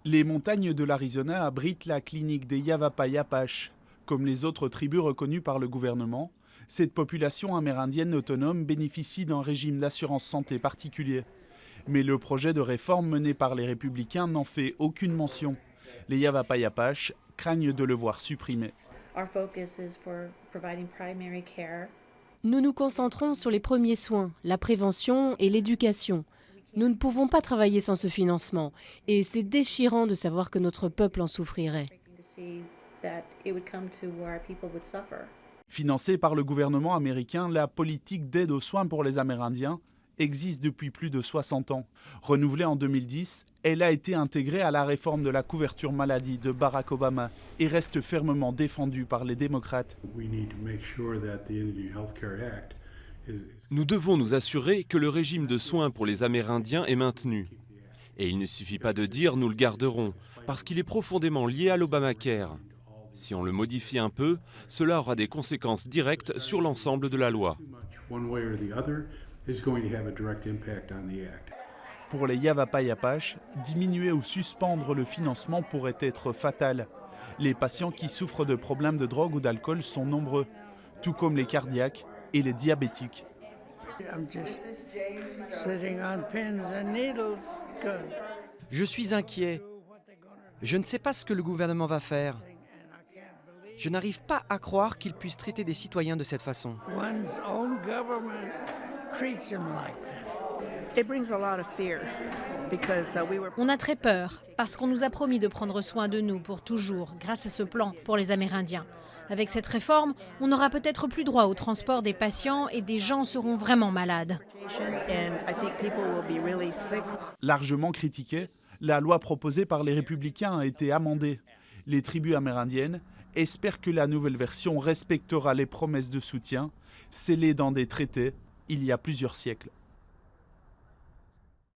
Les montagnes de l'Arizona abritent la clinique des Yavapai Apaches. Comme les autres tribus reconnues par le gouvernement, cette population amérindienne autonome bénéficie d'un régime d'assurance santé particulier. Mais le projet de réforme mené par les républicains n'en fait aucune mention. Les Yavapai Apaches craignent de le voir supprimé. Nous nous concentrons sur les premiers soins, la prévention et l'éducation. Nous ne pouvons pas travailler sans ce financement et c'est déchirant de savoir que notre peuple en souffrirait. Financée par le gouvernement américain, la politique d'aide aux soins pour les Amérindiens existe depuis plus de 60 ans. Renouvelée en 2010, elle a été intégrée à la réforme de la couverture maladie de Barack Obama et reste fermement défendue par les démocrates. Nous devons nous assurer que le régime de soins pour les Amérindiens est maintenu. Et il ne suffit pas de dire « nous le garderons », parce qu'il est profondément lié à l'Obamacare. Si on le modifie un peu, cela aura des conséquences directes sur l'ensemble de la loi. Pour les Yavapai Apaches, diminuer ou suspendre le financement pourrait être fatal. Les patients qui souffrent de problèmes de drogue ou d'alcool sont nombreux, tout comme les cardiaques et les diabétiques. Je suis inquiet. Je ne sais pas ce que le gouvernement va faire. Je n'arrive pas à croire qu'il puisse traiter des citoyens de cette façon. On a très peur parce qu'on nous a promis de prendre soin de nous pour toujours grâce à ce plan pour les Amérindiens. Avec cette réforme, on n'aura peut-être plus droit au transport des patients et des gens seront vraiment malades. Largement critiquée, la loi proposée par les républicains a été amendée. Les tribus amérindiennes espèrent que la nouvelle version respectera les promesses de soutien scellées dans des traités il y a plusieurs siècles.